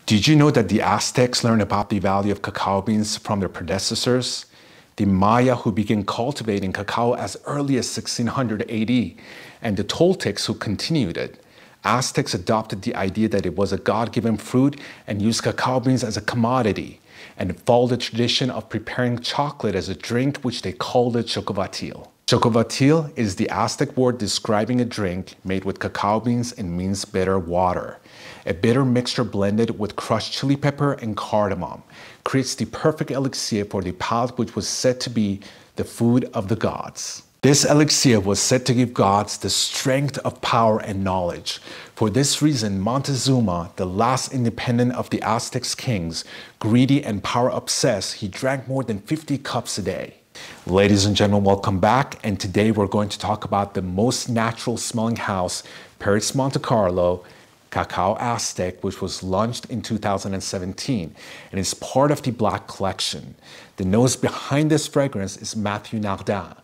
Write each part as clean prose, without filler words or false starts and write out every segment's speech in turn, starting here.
Did you know that the Aztecs learned about the value of cacao beans from their predecessors? The Maya, who began cultivating cacao as early as 1600 AD, and the Toltecs, who continued it. Aztecs adopted the idea that it was a God-given fruit and used cacao beans as a commodity, and followed the tradition of preparing chocolate as a drink, which they called it chocovatil. Chocovatil is the Aztec word describing a drink made with cacao beans and means bitter water. A bitter mixture blended with crushed chili pepper and cardamom creates the perfect elixir for the palate, which was said to be the food of the gods. This elixir was said to give gods the strength of power and knowledge. For this reason, Montezuma, the last independent of the Aztec kings, greedy and power-obsessed, he drank more than 50 cups a day. Ladies and gentlemen, welcome back, and today we're going to talk about the most natural smelling house, Perris Monte Carlo, Cacao Azteque, which was launched in 2017 and is part of the Black Collection. The nose behind this fragrance is Matthew Nardin.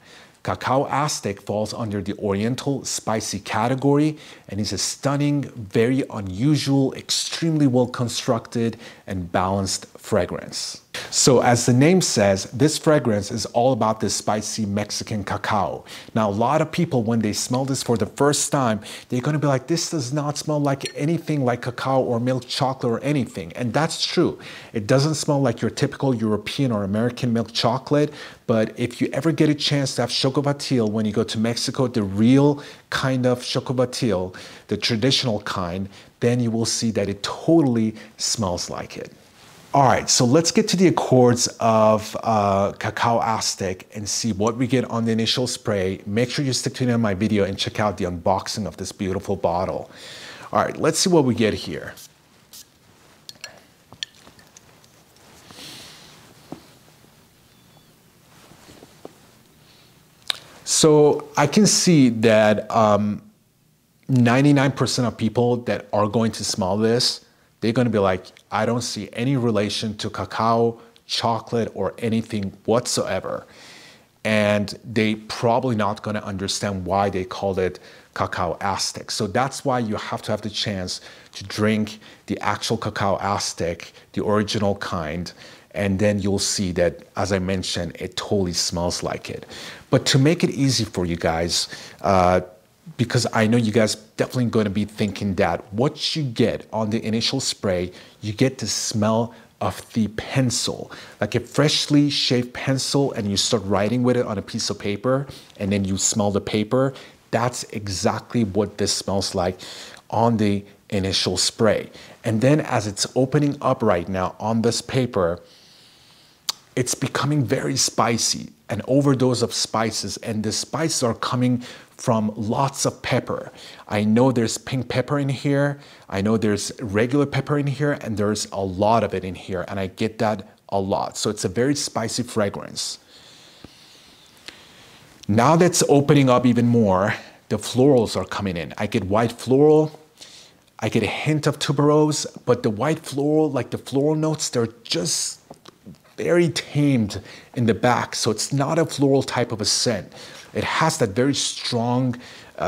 Cacao Azteque falls under the Oriental spicy category and is a stunning, very unusual, extremely well constructed and balanced fragrance. So as the name says, this fragrance is all about this spicy Mexican cacao. Now, a lot of people, when they smell this for the first time, they're going to be like, this does not smell like anything like cacao or milk chocolate or anything. And that's true. It doesn't smell like your typical European or American milk chocolate. But if you ever get a chance to have chocovatil when you go to Mexico, the real kind of chocovatil, the traditional kind, then you will see that it totally smells like it. All right, so let's get to the accords of Cacao Azteque and see what we get on the initial spray. Make sure you stick to the end of my video and check out the unboxing of this beautiful bottle. All right, let's see what we get here. So I can see that 99% of people that are going to smell this, they're going to be like, I don't see any relation to cacao, chocolate, or anything whatsoever. And they probably not going to understand why they called it Cacao Azteque. So that's why you have to have the chance to drink the actual Cacao Azteque, the original kind, and then you'll see that, as I mentioned, it totally smells like it. But to make it easy for you guys, because I know you guys definitely going to be thinking that what you get on the initial spray, you get the smell of the pencil, like a freshly shaved pencil, and you start writing with it on a piece of paper, and then you smell the paper. That's exactly what this smells like on the initial spray. And then as it's opening up right now on this paper, it's becoming very spicy, an overdose of spices, and the spices are coming from lots of pepper. I know there's pink pepper in here, I know there's regular pepper in here, and there's a lot of it in here, and I get that a lot. So it's a very spicy fragrance. Now that's opening up even more, the florals are coming in. I get white floral, I get a hint of tuberose, but the white floral, like the floral notes, they're just very tamed in the back, so it's not a floral type of a scent. It has that very strong,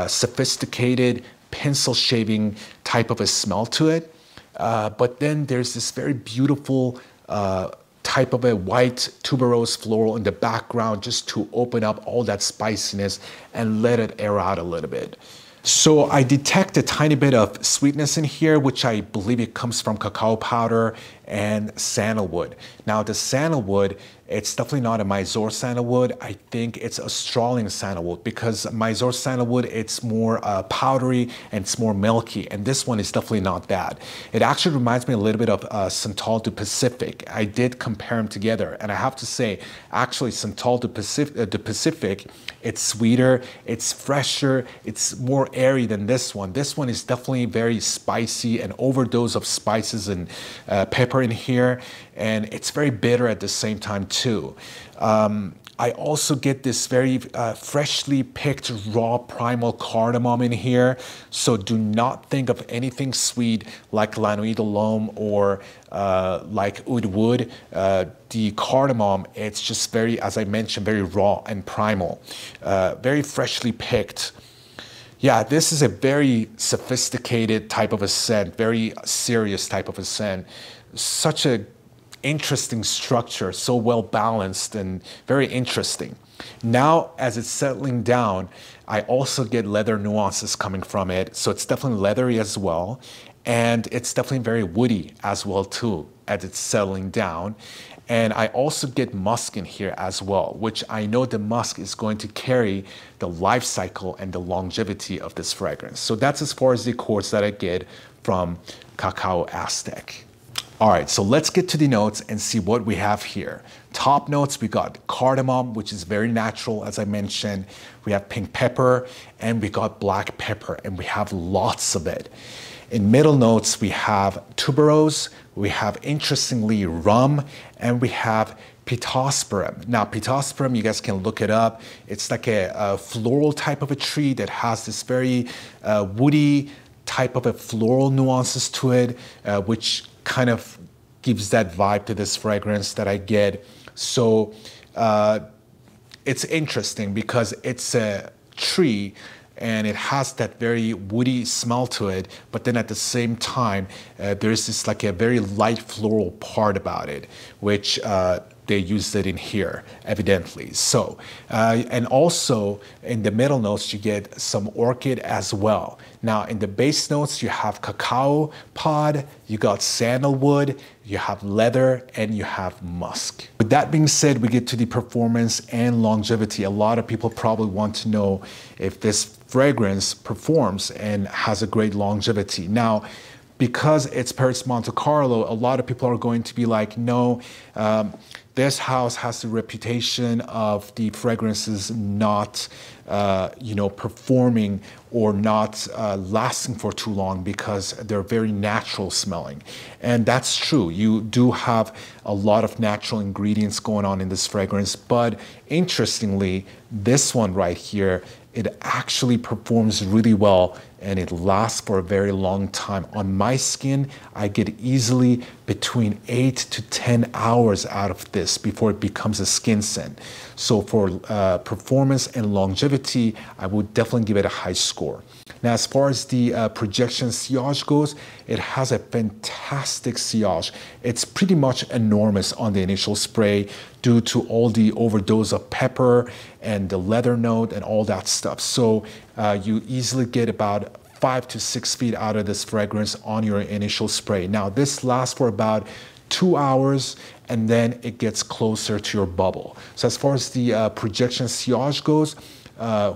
sophisticated pencil shaving type of a smell to it, but then there's this very beautiful type of a white tuberose floral in the background just to open up all that spiciness and let it air out a little bit. So I detect a tiny bit of sweetness in here, which I believe it comes from cacao powder and sandalwood. Now the sandalwood, it's definitely not a Mysore sandalwood. I think it's Australian sandalwood, because Mysore sandalwood, it's more powdery and it's more milky, and this one is definitely not that. It actually reminds me a little bit of Santal du Pacific. I did compare them together, and I have to say, actually Santal du Pacific, it's sweeter, it's fresher, it's more airy than this one. This one is definitely very spicy, an overdose of spices and pepper in here, and it's very bitter at the same time too. I also get this very freshly picked raw primal cardamom in here, so do not think of anything sweet like La Nuit de l'Homme or like Oud Wood. The cardamom, it's just very, as I mentioned, very raw and primal, very freshly picked. Yeah, this is a very sophisticated type of a scent, very serious type of a scent. Such a interesting structure, so well balanced and very interesting. Now, as it's settling down, I also get leather nuances coming from it. So it's definitely leathery as well. And it's definitely very woody as well too, as it's settling down. And I also get musk in here as well, which I know the musk is going to carry the life cycle and the longevity of this fragrance. So that's as far as the chords that I get from Cacao Azteque. All right, so let's get to the notes and see what we have here. Top notes, we got cardamom, which is very natural, as I mentioned. We have pink pepper, and we got black pepper, and we have lots of it. In middle notes, we have tuberose, we have, interestingly, rum, and we have pittosporum. Now, pittosporum, you guys can look it up. It's like a floral type of a tree that has this very woody type of a floral nuances to it, which kind of gives that vibe to this fragrance that I get. So it's interesting because it's a tree and it has that very woody smell to it, but then at the same time, there's this like a very light floral part about it, which they used it in here, evidently. So, and also in the middle notes, you get some orchid as well. Now, in the base notes, you have cacao pod, you got sandalwood, you have leather, and you have musk. With that being said, we get to the performance and longevity. A lot of people probably want to know if this fragrance performs and has a great longevity. Now, because it's Perris Monte Carlo, a lot of people are going to be like, no, this house has the reputation of the fragrances not, performing or not lasting for too long because they're very natural smelling. And that's true. You do have a lot of natural ingredients going on in this fragrance, but interestingly, this one right here, it actually performs really well and it lasts for a very long time. On my skin, I get easily between 8 to 10 hours out of this before it becomes a skin scent. So for performance and longevity, I would definitely give it a high score. Now, as far as the projection sillage goes, it has a fantastic sillage. It's pretty much enormous on the initial spray due to all the overdose of pepper and the leather note and all that stuff. So you easily get about 5 to 6 feet out of this fragrance on your initial spray. Now, this lasts for about 2 hours and then it gets closer to your bubble. So as far as the projection sillage goes,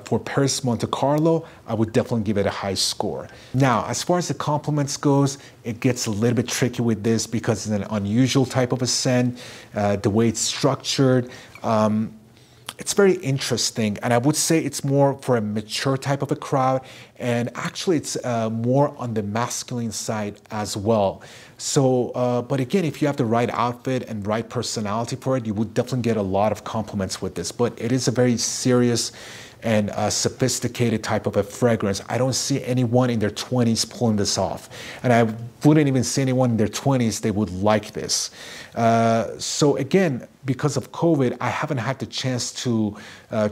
for Perris Monte Carlo, I would definitely give it a high score. Now, as far as the compliments goes, it gets a little bit tricky with this because it's an unusual type of a scent. The way it's structured, it's very interesting, and I would say it's more for a mature type of a crowd, and actually it's more on the masculine side as well. So, but again, if you have the right outfit and right personality for it, you would definitely get a lot of compliments with this, but it is a very serious and sophisticated type of a fragrance. I don't see anyone in their 20s pulling this off. And I wouldn't even see anyone in their 20s they would like this. So again, because of COVID, I haven't had the chance to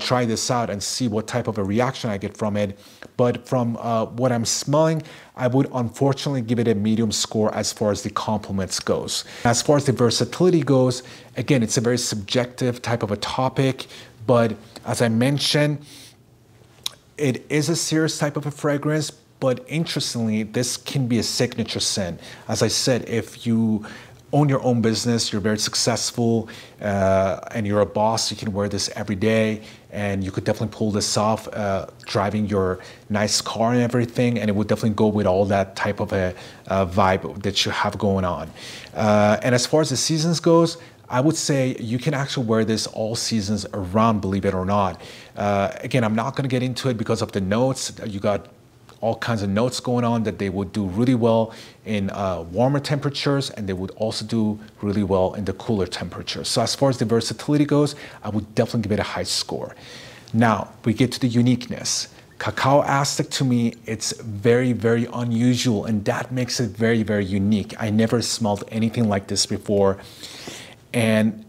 try this out and see what type of a reaction I get from it. But from what I'm smelling, I would unfortunately give it a medium score as far as the compliments goes. As far as the versatility goes, again, it's a very subjective type of a topic, but as I mentioned, it is a serious type of a fragrance, but interestingly, this can be a signature scent. As I said, if you own your own business, you're very successful, and you're a boss, you can wear this every day, and you could definitely pull this off driving your nice car and everything, and it would definitely go with all that type of a vibe that you have going on. And as far as the seasons goes, I would say you can actually wear this all seasons around, believe it or not. Again, I'm not going to get into it because of the notes. You got all kinds of notes going on that they would do really well in warmer temperatures, and they would also do really well in the cooler temperatures. So as far as the versatility goes, I would definitely give it a high score. Now, we get to the uniqueness. Cacao Azteque, to me, it's very, very unusual, and that makes it very, very unique. I never smelled anything like this before. And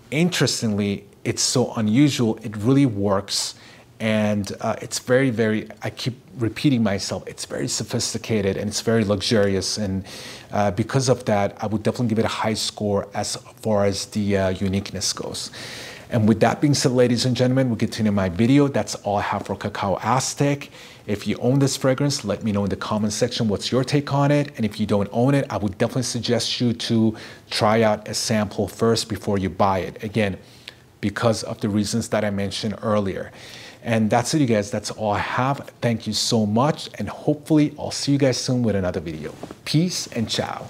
interestingly, it's so unusual, it really works And it's very, very, I keep repeating myself, it's very sophisticated and it's very luxurious. And because of that, I would definitely give it a high score as far as the uniqueness goes. And with that being said, ladies and gentlemen, we'll continue my video. That's all I have for Cacao Azteque. If you own this fragrance, let me know in the comment section what's your take on it. And if you don't own it, I would definitely suggest you to try out a sample first before you buy it. Again, because of the reasons that I mentioned earlier. And that's it, you guys. That's all I have. Thank you so much. And hopefully I'll see you guys soon with another video. Peace and ciao.